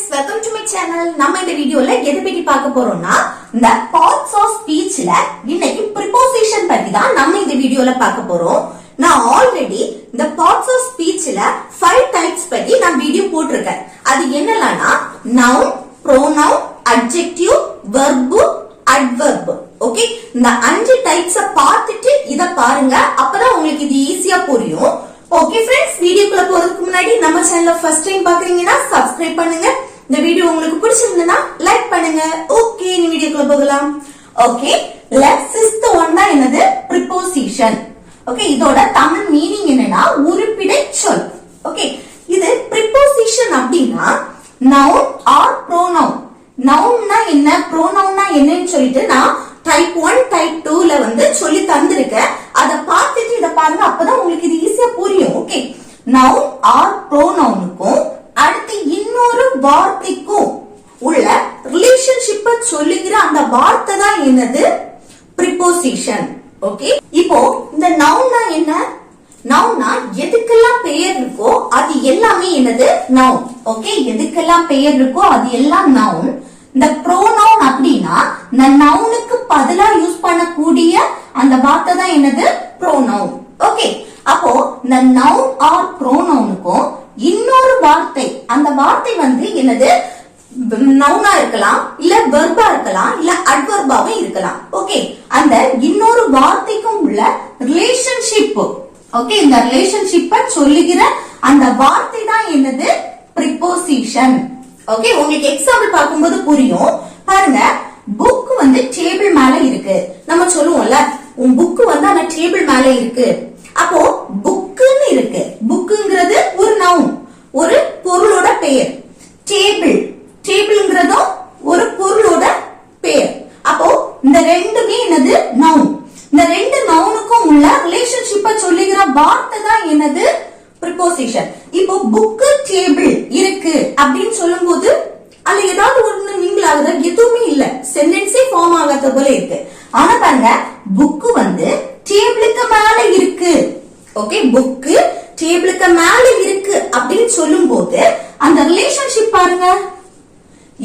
friends, welcome to my channel. நம்ம இந்த வீடியோல எதை பத்தி பார்க்க போறோம்னா இந்த parts of speechல இன்னைக்கு preposition பத்தி தான் நம்ம இந்த வீடியோல பார்க்க போறோம். நான் ஆல்ரெடி இந்த parts of speechல 5 types பத்தி நான் வீடியோ போட்டிருக்கேன். அது என்னலாம்னா noun, pronoun, adjective, verb, adverb. Okay, இந்த 5 டைப்ஸ் பார்த்துட்டு இத பாருங்க. அப்பதான் உங்களுக்கு இது ஈஸியா புரியும். ஓகே फ्रेंड्स, வீடியோக்குள்ள போறதுக்கு முன்னாடி நம்ம சேனலை ஃபர்ஸ்ட் டைம் பாக்குறீங்கன்னா சப்ஸ்கிரைப் பண்ணுங்க. இந்த வீடியோ உங்களுக்கு பிடிச்சிருந்தா லைக் பண்ணுங்க. ஓகே, நீ வீடியோக்குள்ள போகலாம். ஓகே, சிக்ஸ்த் ஒன் தான் என்னது? preposition. ஓகே, இதோட தமிழ் மீனிங் என்னன்னா உறுப்பிடை சொல். ஓகே, இது preposition அப்படின்னா noun or pronoun. நவுன்னா என்ன, ப்ரோனவுன்னா என்னன்னு சொல்லிட்டு நான் டைப் 1 டைப் 2ல வந்து சொல்லி தந்திருக்கேன். அத பார்த்துட்டு இத பாருங்க, அப்பதான் உங்களுக்கு இது ஈஸியா புரியும். ஓகே, நவுன் ஆர் ப்ரோனவுனுக்கும் அடுத்து இன்னொரு வார்த்தைக்கும் உள்ள ரிலேஷன்ஷிப்பை சொல்லுகிற அந்த வார்த்தை தான் என்னது? preposition. ஓகே, இப்போ இந்த நவுன்னா என்ன? நவுன்னா எதுக்கெல்லாம் பெயர் இருக்கோ அது எல்லாமே என்னது? நவுன். ஓகே, எதுக்கெல்லாம் பெயர் இருக்கோ அது எல்லாம் நவுன். இந்த ப்ரோனவுன் அப்படின்னா இந்த நவுனுக்கு பதிலா யூஸ் பண்ணக்கூடிய அந்த வார்த்தை தான் என்னது? ப்ரோனவுன். ஓகே, அப்போ இந்த நவுன் ஆர் ப்ரோனவுனுக்கும் இன்னொரு வார்த்தை, அந்த வார்த்தை வந்து என்னது? நவுனா இருக்கலாம், இல்ல வெர்பா இருக்கலாம், இல்ல அட்வர்பாவும் இருக்கலாம். ஓகே, அந்த இன்னொரு வார்த்தைக்கும் உள்ள ரிலேஷன்ஷிப். ஓகே, இந்த ரிலேஷன்ஷிப்பை சொல்லுகிற அந்த வார்த்தை தான் என்னது? preposition. ஓகே, உங்களுக்கு எக்ஸாம்பிள் பார்க்கும்போது புரியும். பாருங்க, புக் வந்து டேபிள் மேல இருக்கு. நம்ம சொல்லுவோம்ல, உன் புக் வந்து அந்த டேபிள் மேல இருக்கு. அப்போ புக்குன்னு இருக்கு. புக்குங்கிறது ஒரு நவுன், ஒரு பொருளோட பெயர். டேபிள், டேபிள்ங்கிறதும் ஒரு பொருளோட பெயர். அப்போ இந்த ரெண்டுமே என்னது? நவுன். இந்த ரெண்டு நவுனுக்கும் உள்ள ரிலேஷன்ஷிப்பை சொல்லுகிற வார்த்தை தான் என்னது? preposition. இப்போ புக் டேபிள் இருக்கு அப்படின்னு சொல்லும் போது அதுல ஏதாவது ஒண்ணு மிங்கிள் ஆகுது? எதுவுமே இல்ல, சென்டென்ஸே ஃபார்ம் ஆகாத போல இருக்கு. ஆனா பாருங்க, புக் வந்து டேபிளுக்கு மேல இருக்கு. ஓகே, புக் டேபிளுக்கு மேல இருக்கு அப்படின்னு சொல்லும் போது அந்த ரிலேஷன்ஷிப் பாருங்க,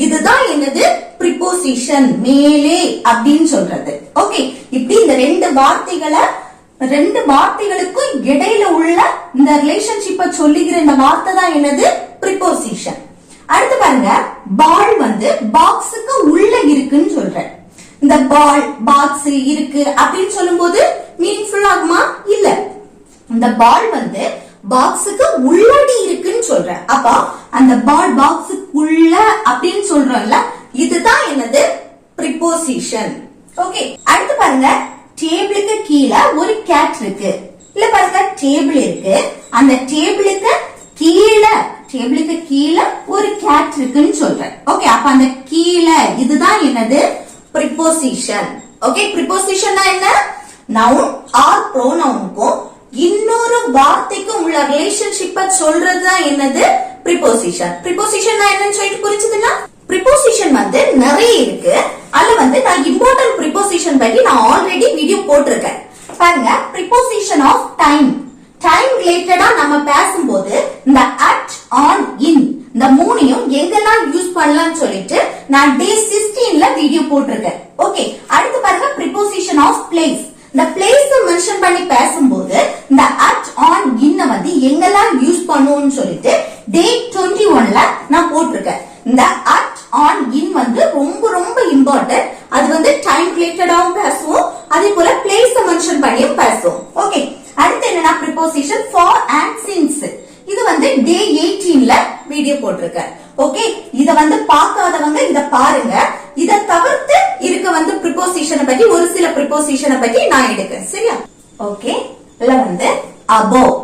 இதுதான் என்னது? preposition. மேலே அப்படின்னு சொல்றது. ஓகே, இப்படி இந்த ரெண்டு வார்த்தைகளுக்கும் இடையில உள்ள இந்த ரிலேஷன்ஷிப்பை சொல்லுகிற இந்த வார்த்தை தான் என்னது? preposition. அடுத்து பாருங்க, பால் வந்து பாக்ஸுக்கு உள்ள இருக்குன்னு சொல்றேன். இந்த பால் பாக்ஸ் இருக்கு அப்படின்னு சொல்லும் போது மீனிங்ஃபுல் ஆகுமா? இல்ல. இந்த பால் வந்து பாக்ஸுக்கு உள்ளடி இருக்குன்னு சொல்றேன். அப்ப அந்த பால் பாக்ஸுக்குள்ள அப்படின்னு சொல்றோம்ல, இதுதான் என்னது? preposition. ஓகே, அடுத்து பாருங்க, டேபிளுக்கு கீழே ஒரு கேட் இருக்கு. இல்ல பாருங்க, டேபிள் இருக்கு, அந்த டேபிளுக்கு கீழே ஒரு கேட் இருக்குன்னு சொல்றேன். ஓகே, அப்ப அந்த கீழே இதுதான் என்னது? preposition. ஓகே, preposition என்ன? நவுன் ஆர் ப்ரோனவுனுக்கும் இன்னொரு வார்த்தைக்கும் உள்ள ரிலேஷன்ஷிப்பை சொல்றதுதான் என்னது? preposition. preposition என்னன்னு சொல்லிட்டு புரிஞ்சுதுன்னா, preposition வந்து நிறைய இருக்கு. அதுல வந்து நான் இம்பார்ட்டன்ட் preposition பத்தி நான் ஆல்ரெடி வீடியோ போட்டிருக்கேன். பாருங்க, preposition of time. டைம் ரிலேட்டடா நம்ம பேசும்போது இந்த at, on, in இந்த மூணையும் எங்கெல்லாம் யூஸ் பண்ணலாம்னு சொல்லிட்டு நான் டே 16ல வீடியோ போட்டிருக்கேன். ஓகே, அடுத்து பாருங்க, preposition of place. இந்த பிளேஸ் மென்ஷன் பண்ணி பேசும்போது இந்த at, on, in வந்து எங்கெல்லாம் யூஸ் பண்ணுவோம்னு சொல்லிட்டு டே 21ல நான் போட்டிருக்கேன். இந்த at, on, in வந்து ரொம்ப ரொம்ப இம்பார்ட்டன்ட். அது வந்து டைம் ரிலேட்டடாவும் பேசுவோம், அதே போல பிளேஸ் மென்ஷன் பண்ணியும் பேசுவோம். ஓகே, அடுத்து என்னன்னா preposition for and since. இது வந்து டே 18ல வீடியோ போட்டிருக்கேன். ஓகே, இத வந்து பார்க்காதவங்க இத பாருங்க. இத தவிர்த்து இருக்க வந்து preposition பத்தி ஒரு சில preposition பத்தி நான் எடுக்கிறேன். சரியா? ஓகே, இதுல வந்து above.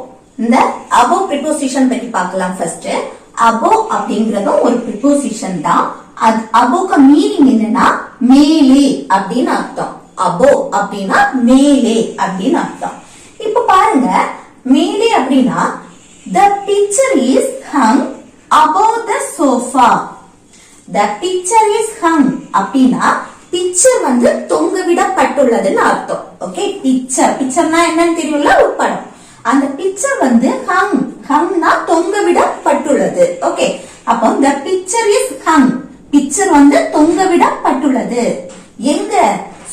இந்த above preposition பத்தி பார்க்கலாம். ஃபர்ஸ்ட், above அப்படிங்கறதும் ஒரு preposition தான். above மீனிங் என்னன்னா மேலே அப்படின்னு அர்த்தம். above அப்படின்னா மேலே அப்படின்னு அர்த்தம். இப்ப பாருங்க, மேலே அப்படின்னா the picture is hung above the sofa. the picture is hung அப்படின்னா பிக்சர் வந்து தொங்க விடப்பட்டுள்ளதுன்னு அர்த்தம். ஓகே, பிக்சர்னா என்னன்னு தெரியும்ல, ஒரு படம். அந்த பிக்சர் வந்து hung, hungனா தொங்க விடப்பட்டுள்ளது. ஓகே, அப்போ the picture is பிக்சர் வந்து தொங்கவிடப்பட்டுள்ளது. எங்க?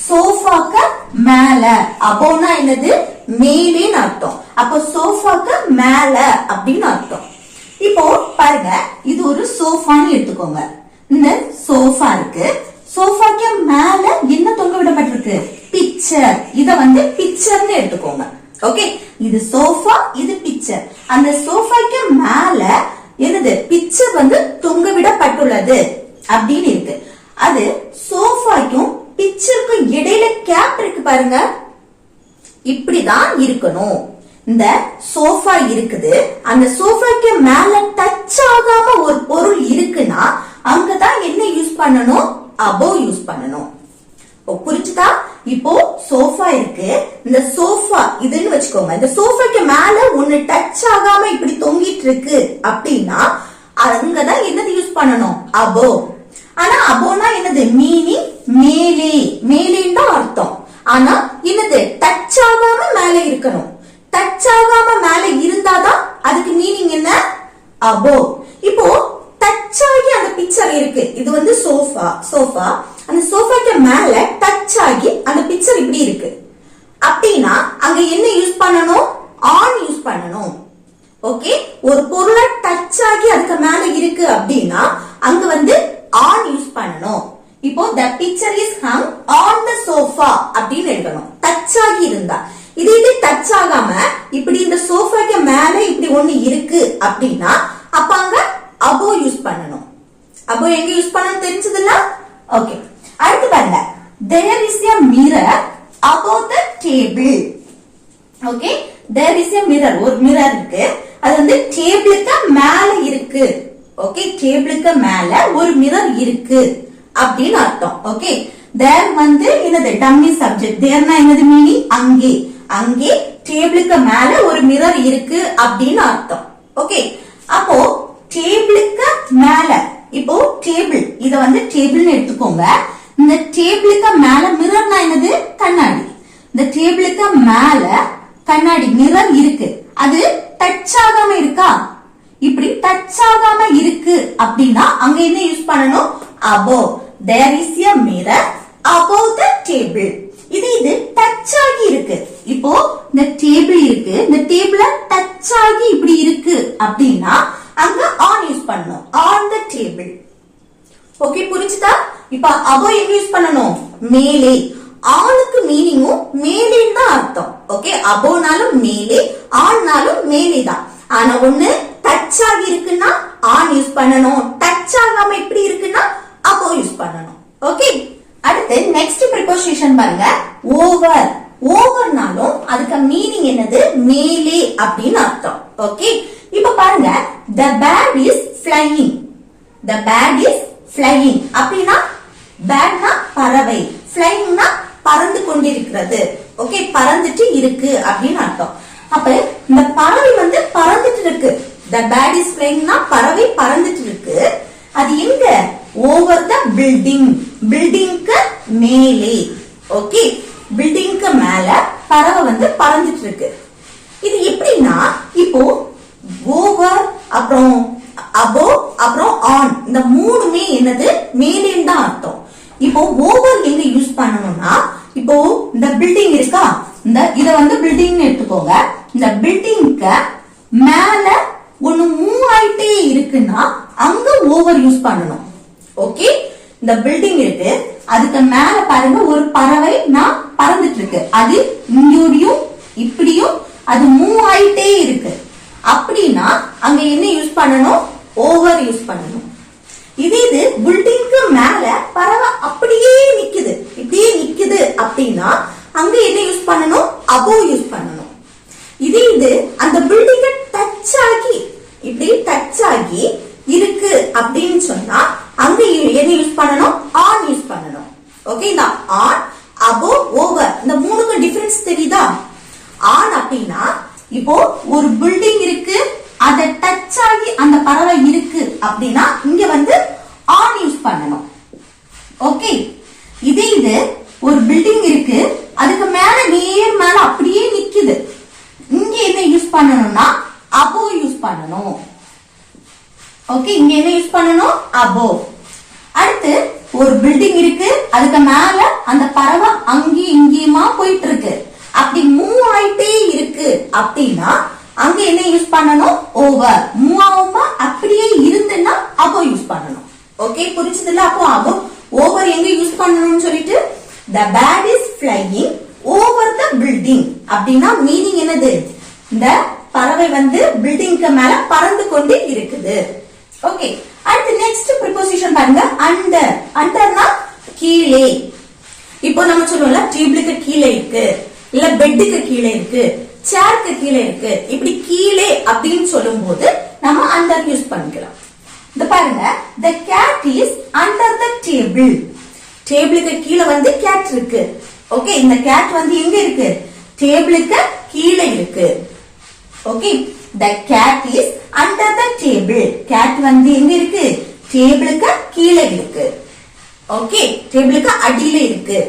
சோஃபாக்கு மேல. அபோனா என்னது? மேலேன்னு அர்த்தம். அப்போ சோஃபாக்கு மேல அப்படின்னு அர்த்தம். இப்போ பாருங்க, இது ஒரு சோஃபான்னு எடுத்துக்கோங்க. இந்த சோஃபா இருக்கு. சோஃபாக்கு மேல என்ன தொங்க விடப்பட்டிருக்கு? பிக்சர். இத வந்து பிக்சர்னு எடுத்துக்கோங்க. ஓகே, இது சோஃபா, இது பிக்சர். அந்த சோஃபாக்கு மேல என்னது? பிக்சர் வந்து தொங்க விடப்பட்டுள்ளது அப்படின்னு இருக்கு. அது சோஃபாக்கும் பிக்சருக்கும் இடையில கேப் இருக்கு பாருங்க. இப்படிதான் இருக்கணும். இந்த சோஃபா இருக்குது, அந்த சோஃபாக்கு மேல டச் ஆகாம ஒரு பொருள் இருக்குன்னா அங்கதான் என்ன யூஸ் பண்ணணும்? above யூஸ் பண்ணணும். புரிஞ்சுதா? இப்போ சோஃபா இருக்கு, இந்த சோஃபா இதுன்னு வச்சுக்கோங்க. இந்த சோஃபாக்கு மேல ஒண்ணு டச் ஆகாம இப்படி தொங்கிட்டு இருக்கு அப்படின்னா அங்கதான் என்னது யூஸ் பண்ணணும்? above. ஆனா above என்னது? மீனிங் மேலே, மேலேன்னு தான் அர்த்தம். ஆனா என்னது? டச் ஆகாம மேல இருக்கணும். டச் ஆகாம மேல இருந்தாதான் அதுக்கு மீனிங் என்ன? above. இப்போ டச் ஆகி அந்த பிக்சர் இருக்கு. இது வந்து சோஃபா. அந்த சோஃபாக்கு மேல டச் ஆகி அந்த பிக்சர் இப்படி இருக்கு அப்படின்னா அங்க என்ன யூஸ் பண்ணணும்? ஆன் யூஸ் பண்ணணும். ஓகே, ஒரு பொருளை டச் ஆகி அதுக்கு மேல இருக்கு அப்படின்னா அங்க வந்து ஆன் யூஸ் பண்ணணும். இப்போ the picture is hung on the sofa அப்படின்னு எழுதணும். டச் ஆகி இருந்தா. இது டச் ஆகாம இப்படி இந்த சோஃபாக்கு மேல இப்படி ஒண்ணு இருக்கு அப்படின்னா அப்ப அங்க above யூஸ் பண்ணணும். above எங்க யூஸ் பண்ணணும் தெரிஞ்சதுல? ஓகே, அடுத்து பாருங்க. there is a mirror above the table. Okay, there is a mirror. ஒரு மிரர் இருக்கு, அது வந்து டேபிளுக்கு மேல இருக்கு. ஓகே, டேபிளுக்கு மேல ஒரு மிரர் இருக்கு அப்படின்னு அர்த்தம். ஓகே, there வந்து என்னது? Dummy subject. தேர்னா என்னது மீனிங்? அங்கே. அங்கே டேபிளுக்கு மேல ஒரு மிரர் இருக்கு அப்படின்னு அர்த்தம். ஓகே, அப்போ டேபிளுக்கு மேல, இப்போ டேபிள், இத வந்து டேபிள்னு எடுத்துக்கோங்க. இந்த டேபிளுக்கு மேல மிரர்னா என்னது? கண்ணாடி. இந்த டேபிளுக்கு மேல கண்ணாடி மிரர் இருக்கு, அது டச் ஆகாம இருக்கா? இப்படி டச் ஆகாம இருக்கு அப்படின்னா அங்க என்ன யூஸ் பண்ணணும்? above. there is a mirror above the table. இது டச் ஆகி இருக்கு. இப்போ இந்த டேபிள் இருக்கு, இந்த டேபிள டச் ஆகி இப்படி இருக்கு அப்படின்னா அங்க ஆன் யூஸ் பண்ணணும். on the table. ஓகே, புரிஞ்சுதா? இப்ப above எங்க யூஸ் பண்ணணும்? மேலே. ஆனுக்கு மீனிங்கும் மேலேன்னு தான் அர்த்தம். ஓகே, aboveனாலும் மேலே, ஆன்னாலும் மேலே தான். ஆனா ஒண்ணு டச் ஆகி இருக்குன்னா ஆன் யூஸ் பண்ணணும், டச் ஆகாம இப்படி இருக்குன்னா above யூஸ் பண்ணணும். ஓகே, அடுத்து நெக்ஸ்ட் ப்ரிபோசிஷன் பாருங்க. ஓவர். ஓவர்னாலும் அதுக்கு மீனிங் என்னது? மேலே அப்படின்னு அர்த்தம். ஓகே, இப்ப பாருங்க. the bird is flying. the bird is flying அப்படின்னா பேர்ட்னா பறவை, flyingனா பறந்து கொண்டிருக்கிறது. ஓகே, பறந்துட்டு இருக்கு அப்படின்னு அர்த்தம். அப்ப இந்த பறவை வந்து பறந்துட்டு இருக்கு. the bird is flyingனா பறவை பறந்துட்டு இருக்கு. அது எங்க? Over the building. பில்டிங்க்கு மேலே. ஓகே, பில்டிங்க்கு மேல பறவை வந்து பறந்துட்டு இருக்கு. இது எப்படின்னா இப்போ ஓவர், அப்புறம் above, அப்புறம் ஆன், இந்த மூணுமே என்னது? மேலேன்னு தான் அர்த்தம். இப்போ ஓவர் எங்க யூஸ் பண்ணணும்னா, இப்போ இந்த பில்டிங் இருக்கா, இந்த இத வந்து பில்டிங்னு எடுத்துக்கோங்க. இந்த பில்டிங்க்கு மேல ஒண்ணு மூவ் ஆயிட்டே இருக்குன்னா அங்க ஓவர் யூஸ் பண்ணணும். ஓகே, இந்த பில்டிங் இருக்கு, அதுக்கு மேல பாருங்க ஒரு பறவை நான் பறந்துட்டு இருக்கு. அது இங்கேயும் இப்படியும் அது மூவ் ஆயிட்டே இருக்கு அப்படின்னா அங்க என்ன யூஸ் பண்ணணும்? ஓவர் யூஸ் பண்ணணும். இது பில்டிங்க்கு மேல பறவை அப்படியே நிக்குது, இப்படியே நிக்குது அப்படின்னா அங்க என்ன யூஸ் பண்ணணும்? above யூஸ் பண்ணணும். இது அந்த பில்டிங்க டச் ஆகி இப்படி டச் ஆகி இருக்கு அப்படின்னு சொன்னா அங்க என்ன யூஸ் பண்ணணும்? ஆன் யூஸ் பண்ணணும். ஓகே, இந்த ஆன், above, ஓவர் இந்த மூணுக்கு டிஃபரன்ஸ் தெரியுதா? ஆன் அப்படின்னா இப்போ ஒரு பில்டிங் இருக்கு, அத டச் ஆகி அந்த பறவை இருக்கு அப்படின்னா இங்க வந்து ஆன் யூஸ் பண்ணணும். ஓகே, இது ஒரு பில்டிங் இருக்கு, அதுக்கு மேல நேர் மேல அப்படியே நிக்குது, இங்க என்ன யூஸ் பண்ணணும்னா above யூஸ் பண்ணணும். ஓகே, இங்க என்ன யூஸ் பண்ணணும்? above. அடுத்து ஒரு பில்டிங் இருக்கு, அதுக்கு மேல அந்த பறவை அங்கேயும் இங்கேயுமா போயிட்டு இருக்கு. அப்படி மூவ் ஆயிட்டே இருக்கு அப்படின்னா அங்க என்ன யூஸ் பண்ணணும்? ஓவர். மூவ் ஆகுமா அப்படியே இருந்துன்னா அப்போ யூஸ் பண்ணணும். ஓகே, புரிஞ்சதுல? அப்போ ஓவர் எங்க யூஸ் பண்ணணும்னு சொல்லிட்டு the bird is flying over the building அப்படின்னா மீனிங் என்னது? இந்த பறவை வந்து பில்டிங்க்கு மேல பறந்து கொண்டு இருக்குது. ஓகே, அடுத்து நெக்ஸ்ட் ப்ரிபோசிஷன் பாருங்க. அண்டர். அண்டர்னா கீழே. இப்போ நம்ம சொல்லுவோம்ல டேபிளுக்கு கீழே இருக்கு, இல்ல பெட்டுக்கு கீழே இருக்கு, சேருக்கு கீழே இருக்கு. இப்படி கீழே அப்படின்னு சொல்லும் போது நம்ம அண்டர் யூஸ் பண்ணிக்கலாம். இந்த பாருங்க, the cat is under the table. டேபிளுக்கு கீழே வந்து கேட் இருக்கு. ஓகே, இந்த கேட் வந்து எங்க இருக்கு? டேபிளுக்கு கீழே இருக்கு. Okay, the cat is under the table. Cat வந்து எங்க இருக்கு? டேபிளுக்கு கீழே இருக்கு. ஓகே, டேபிளுக்கு அடியில இருக்கு.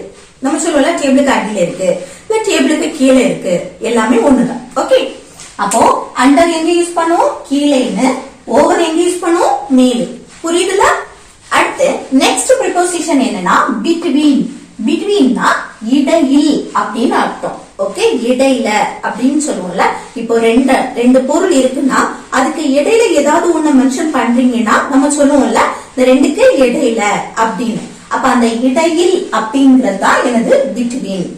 நம்ம சொல்லுவோம்ல டேபிளுக்கு அடியில இருக்கு, இல்ல டேபிளுக்கு கீழே இருக்கு, எல்லாமே ஒண்ணுதான். ஓகே, அப்போ அண்டர் எங்க யூஸ் பண்ணுவோம்? கீழேன்னு. ஓவர் எங்க யூஸ் பண்ணுவோம்? மேலே. புரியுதுல? அடுத்து நெக்ஸ்ட் ப்ரிபோசிஷன் என்னன்னா பிட்வீன். பிட்வீன்னா இடையில் அப்படின்னு அர்த்தம். ஓகே, இடையில அப்படின்னு சொல்லுவோம்ல. இப்போ ரெண்டு பொருள் இருக்குன்னா அதுக்கு இடையில ஏதாவது ஒண்ணு மென்ஷன் பண்றீங்கன்னா நம்ம சொல்லுவோம்ல இந்த ரெண்டுக்கு இடையில அப்படின்னு. அப்ப அந்த இடையில் அப்படிங்கறது தான் எனது பிட்வீன்.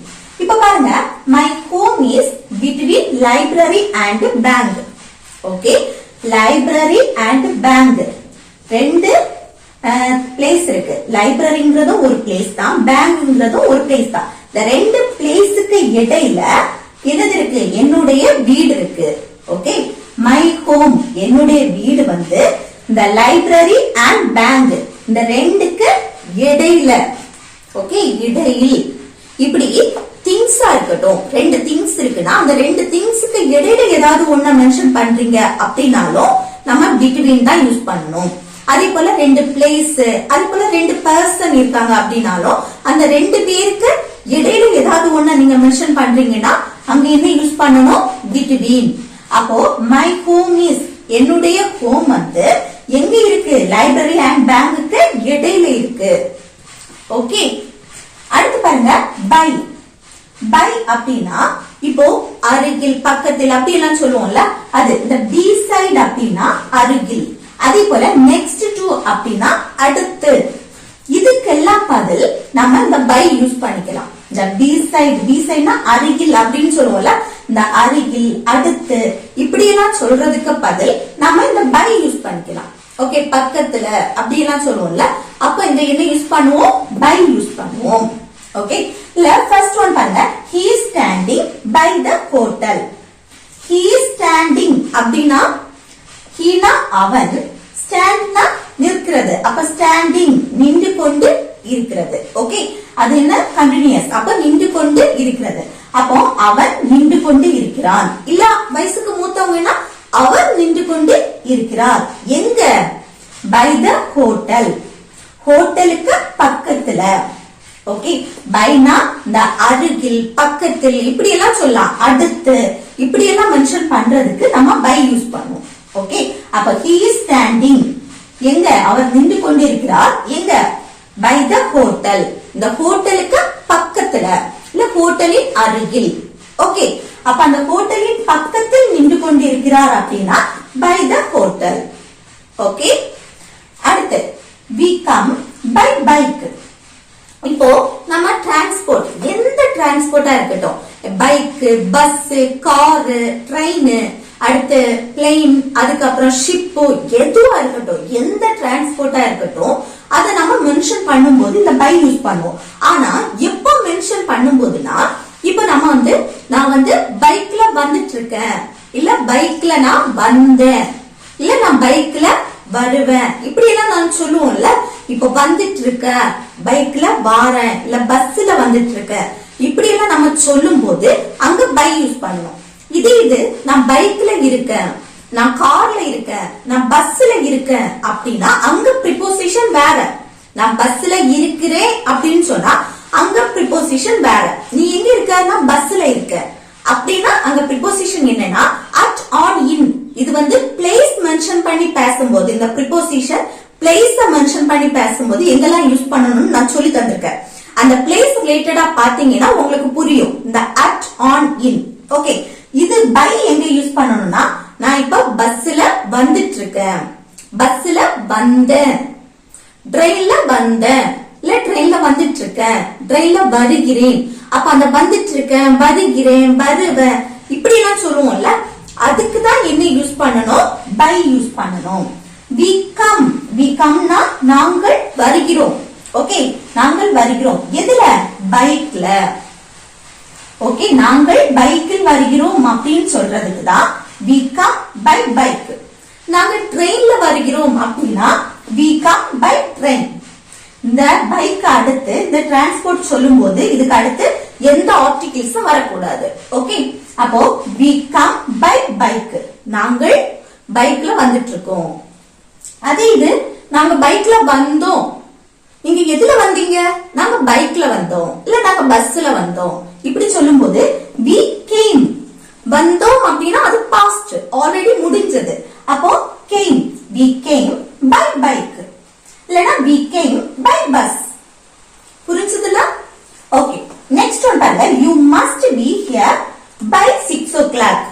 இப்ப பாருங்க, my home is between library and bank. Okay, library and bank ரெண்டு பிளேஸ் இருக்கு. லைப்ரரிங்கிறதும் ஒரு பிளேஸ் தான், பேங்க்ங்கிறதும் ஒரு பிளேஸ் தான். இந்த ரெண்டு பிளேஸுக்கு இடையில என்னது இருக்கு? என்னுடைய வீடு இருக்கு. ஓகே, மை ஹோம் என்னுடைய வீடு வந்து இந்த லைப்ரரி அண்ட் பேங்க் இந்த ரெண்டுக்கு இடையில. ஓகே, இடையில். இப்படி திங்ஸா இருக்கட்டும், ரெண்டு திங்ஸ் இருக்குன்னா அந்த ரெண்டு திங்ஸுக்கு இடையில ஏதாவது ஒண்ணு மென்ஷன் பண்றீங்க அப்படின்னாலும் நம்ம பிட்வீன் தான் யூஸ் பண்ணணும். அதே போல ரெண்டு பிளேஸ், அதே போல ரெண்டு பர்சன் இருக்காங்க அப்படின்னாலும் அந்த ரெண்டு பேருக்கு இடையில ஏதாவது ஒண்ணு நீங்க மென்ஷன் பண்றீங்கன்னா அங்க என்ன யூஸ் பண்ணணும்? பிட்வீன். அப்போ மை ஹோம் இஸ் என்னுடைய ஹோம் வந்து எங்க இருக்கு? லைப்ரரி அண்ட் பேங்குக்கு இடையில இருக்கு. ஓகே, அடுத்து பாருங்க, பை. பை அப்படின்னா இப்போ அருகில், பக்கத்தில் அப்படி எல்லாம் சொல்லுவோம்ல, அது இந்த பி சைடு அப்படின்னா அருகில். அதே போல நெக்ஸ்ட் டு அப்படின்னா அடுத்து. இதுக்கெல்லாம் பதில் நம்ம இந்த பை யூஸ் பண்ணிக்கலாம். இந்த பி சைடு, பி சைடுனா அருகில் அப்படின்னு சொல்லுவோம்ல, இந்த அருகில், அடுத்து இப்படி எல்லாம் சொல்றதுக்கு பதில் நம்ம இந்த பை யூஸ் பண்ணிக்கலாம். ஓகே, பக்கத்துல அப்படி எல்லாம் சொல்லுவோம்ல, அப்ப இந்த என்ன யூஸ் பண்ணுவோம்? பை யூஸ் பண்ணுவோம். ஓகே, இல்ல ஃபர்ஸ்ட் ஒன் பாருங்க, he is standing by the hotel. he is standing அப்படின்னா ஹீனா அவன், ஸ்டாண்ட்னா நிற்கிறது. அப்ப ஸ்டாண்டிங் நின்று கொண்டு இருக்கிறது. ஓகே, அது என்ன? கண்டினியூஸ். அப்ப நின்று கொண்டு இருக்கிறது. அப்போ அவன் நின்று கொண்டு இருக்கிறான். இல்ல வயசுக்கு மூத்தவங்கன்னா அவர் நின்று கொண்டு இருக்கிறார். எங்க? By the hotel. ஹோட்டலுக்கு பக்கத்துல. ஓகே, பைனா இந்த அருகில், பக்கத்தில் இப்படி எல்லாம் சொல்லலாம். அடுத்து இப்படி எல்லாம் மென்ஷன் பண்றதுக்கு நம்ம பை யூஸ் பண்ணுவோம். ஓகே, அப்ப he is standing எங்க? அவர் நின்று கொண்டு இருக்கிறார். எங்க? By the hotel. இந்த ஹோட்டலுக்கு பக்கத்துல, இல்ல ஹோட்டலின் அருகில். ஓகே, அப்ப அந்த ஹோட்டலின் பக்கத்தில் நின்று கொண்டு இருக்கிறார் அப்படின்னா பை த ஹோட்டல். ஓகே, அடுத்து we come by bike. இப்போ நம்ம டிரான்ஸ்போர்ட், எந்த டிரான்ஸ்போர்ட்டா இருக்கட்டும், பைக், பஸ், காரு, ட்ரெயின், அடுத்து பிளேன், அதுக்கப்புறம் ஷிப்பு, எதுவா இருக்கட்டும், எந்த டிரான்ஸ்போர்ட்டா இருக்கட்டும், அதை நம்ம மென்ஷன் பண்ணும்போது இந்த பை யூஸ் பண்ணுவோம். ஆனா எப்போ மென்ஷன் பண்ணும்போதுன்னா, இப்ப நம்ம வந்து நான் வந்து பைக்ல வந்துட்டு இருக்கேன், இல்ல பைக்ல நான் வந்தேன், இல்ல நான் பைக்ல வருவேன், இப்படி எல்லாம் நான் சொல்லுவோம்ல. இப்ப வந்துட்டு இருக்க, பைக்ல வாரேன், இல்ல பஸ்ல வந்துட்டு இருக்க, இப்படி எல்லாம் நம்ம சொல்லும் போது அங்க பை யூஸ் பண்ணணும். இது நான் பைக்ல இருக்கேன், நான் கார்ல இருக்கேன், நான் பஸ்ல இருக்கேன் அப்படின்னா அங்க ப்ரிபோசிஷன் வேற. நான் பஸ்ல இருக்கிறேன் அப்படின்னு சொன்னா அங்க ப்ரிபோசிஷன் வேற. நீ எங்க இருக்க? நான் பஸ்ல இருக்க அப்படின்னா அங்க ப்ரிபோசிஷன் என்னன்னா அட், ஆன், இன். இது வந்து பிளேஸ் மென்ஷன் பண்ணி பேசும்போது இந்த ப்ரிபோசிஷன் பிளேஸ் மென்ஷன் பண்ணி பேசும்போது எங்கெல்லாம் யூஸ் பண்ணணும்னு நான் சொல்லி தந்திருக்கேன். அந்த பிளேஸ் ரிலேட்டடா பாத்தீங்கன்னா உங்களுக்கு புரியும். இந்த அட், ஆன், இன். ஓகே, இது பை எங்க யூஸ் பண்ணணும்னா, நான் இப்ப பஸ்ல வந்துட்டு இருக்கேன், பஸ்ல வந்தேன், ட்ரெயின்ல வந்தேன், இல்ல ட்ரெயின்ல வந்துட்டு இருக்கேன், ட்ரெயின்ல வருகிறேன். அப்ப அந்த வந்துட்டு இருக்கேன், வருகிறேன், வருவேன், இப்படி எல்லாம் சொல்லுவோம்ல, அதுக்கு தான் என்ன யூஸ் பண்ணணும், பை யூஸ் பண்ணணும். we come னா நாங்கள் வருகிறோம். ஓகே, நாங்கள் வருகிறோம். எதுல? பைக்ல. ஓகே, நாங்கள் பைக்கில் வருகிறோம் அப்படின்னு சொல்றதுக்கு தான் we come by bike. நாங்க ட்ரெயின்ல வருகிறோம் அப்படின்னா we come by train. இந்த பைக் அடுத்து இந்த டிரான்ஸ்போர்ட் சொல்லும் போது இதுக்கு அடுத்து எந்த ஆர்டிகிள்ஸும் வரக்கூடாது. ஓகே, அப்போ we come by bike, நாங்கள் பைக்ல வந்துட்டு இருக்கோம். அதே இது நாங்க பைக்ல வந்தோம், நீங்க எதுல வந்தீங்க? நாங்க பைக்ல வந்தோம், இல்ல நாங்க பஸ்ல வந்தோம், இப்படி சொல்லும் போது we came. வந்தோம் அப்படின்னா அது பாஸ்ட், ஆல்ரெடி முடிஞ்சது. அப்போ came, we came by bike, இல்லனா we came by bus. புரிஞ்சதுல? ஓகே, நெக்ஸ்ட் ஒன் பாருங்க. you must be here by 6 o'clock.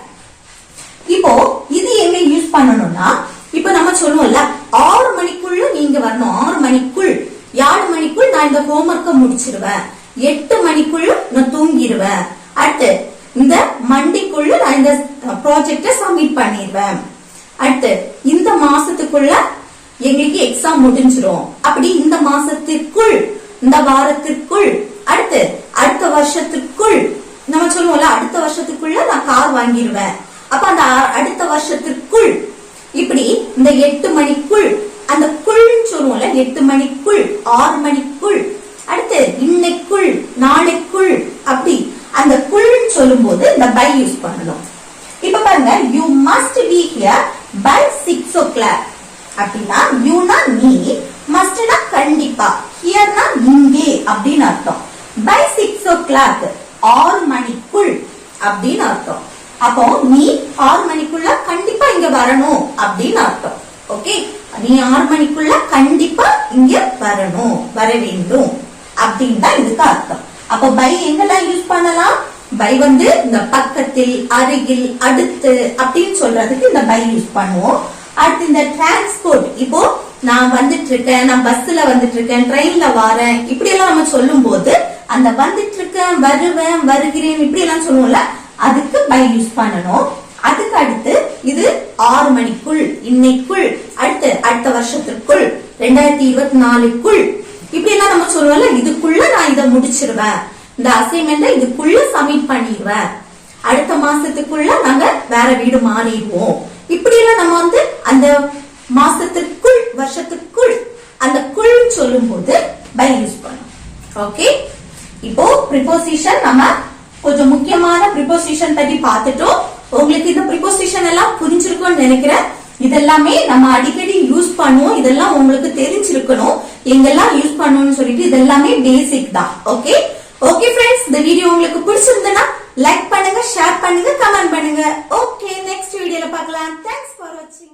இப்போ இது எங்க யூஸ் பண்ணணும்னா, இப்போ நம்ம சொல்லுவோம்ல 6 மணிக்குள்ள நீங்க வரணும், 6 மணிக்குள், 7 மணிக்குள் நான் இந்த ஹோம்வொர்க்க முடிச்சிருவேன், 8 மணிக்குள்ள நான் தூங்கிடுவேன், அடுத்து இந்த மண்டிக்குள்ள நான் இந்த ப்ராஜெக்ட சப்மிட் பண்ணிடுவேன், அடுத்து இந்த மாசத்துக்குள்ள எங்களுக்கு எக்ஸாம் முடிஞ்சிரும், அப்படி இந்த மாசத்திற்குள், இந்த வாரத்திற்குள், அடுத்து அடுத்த வருஷத்துக்குள், நம்ம சொல்லுவோம்ல அடுத்த வருஷத்துக்குள்ள நான் கார் வாங்கிடுவேன், அப்ப அந்த அடுத்த வருஷத்திற்குள், இப்படி இந்த 8 மணிக்குள், அந்த குள் சொல்லுவோம்ல 8 மணிக்குள், 6 மணிக்குள், அடுத்து இன்னைக்குள், நாளைக்குள், அப்படி அந்த குள் சொல்லும் போது இந்த பை யூஸ் பண்ணணும். இப்ப பாருங்க, you must be here by 6 o'clock அப்படின்னா யூனா நீ, மஸ்ட்னா கண்டிப்பா, ஹியர்னா இங்கே அப்படின்னு அர்த்தம். by 6 o'clock 6 மணிக்குள் அப்படின்னு அர்த்தம். அப்போ நீ 6 மணிக்குள்ள கண்டிப்பா இங்க வரணும் அப்படின்னு அர்த்தம். ஓகே, நீ 6 மணிக்குள்ள கண்டிப்பா இங்க வரணும், வர வேண்டும் அப்படின்னு தான் இதுக்கு அர்த்தம். அப்போ பை எங்கெல்லாம் யூஸ் பண்ணலாம்? பை வந்து இந்த பக்கத்தில், அருகில், அடுத்து அப்படின்னு சொல்றதுக்கு இந்த பை யூஸ் பண்ணுவோம். அடுத்து இந்த டிரான்ஸ்போர்ட், இப்போ நான் வந்துட்டு இருக்கேன், நான் பஸ்ல வந்துட்டு இருக்கேன், ட்ரெயின்ல வரேன், இப்படி எல்லாம் நம்ம சொல்லும் போது அந்த வந்துட்டு இருக்கேன், வருவேன், வருகிறேன், இப்படி எல்லாம் சொல்லுவோம்ல, அதுக்கு பை யூஸ் பண்ணணும். அதுக்கு அடுத்து இது 6 மணிக்குள், இன்னைக்குள், அடுத்து அடுத்த வருஷத்துக்குள், 2024க்குள், இப்படி எல்லாம் நம்ம சொல்லுவோம்ல, இதுக்குள்ள நான் இதை முடிச்சிருவேன், இந்த அசைன்மெண்ட இதுக்குள்ள சப்மிட் பண்ணிடுவேன், அடுத்த மாசத்துக்குள்ள நாங்க வேற வீடு மாறிடுவோம், இப்படி எல்லாம் நம்ம வந்து அந்த மாசத்துக்குள், வருஷத்துக்குள், அந்த குள் சொல்லும் போது பை யூஸ் பண்ணும். ஓகே, இப்போ ப்ரிபோசிஷன் நம்ம கொஞ்சம் முக்கியமான ப்ரிபோசிஷன் பத்தி பார்த்துட்டோம். உங்களுக்கு இந்த ப்ரிபோசிஷன் எல்லாம் புரிஞ்சிருக்கும்னு நினைக்கிறேன். இதெல்லாமே நம்ம அடிக்கடி யூஸ் பண்ணுவோம், இதெல்லாம் உங்களுக்கு தெரிஞ்சிருக்கணும், எங்கெல்லாம் யூஸ் பண்ணணும்னு சொல்லிட்டு இதெல்லாமே பேசிக் தான். ஓகே ஓகே ஃப்ரெண்ட்ஸ், இந்த வீடியோ உங்களுக்கு பிடிச்சிருந்ததுன்னா லைக் பண்ணுங்க, ஷேர் பண்ணுங்க, கமெண்ட் பண்ணுங்க. ஓகே, நெக்ஸ்ட் வீடியோல பார்க்கலாம். தேங்க்ஸ் ஃபார் வாட்சிங்.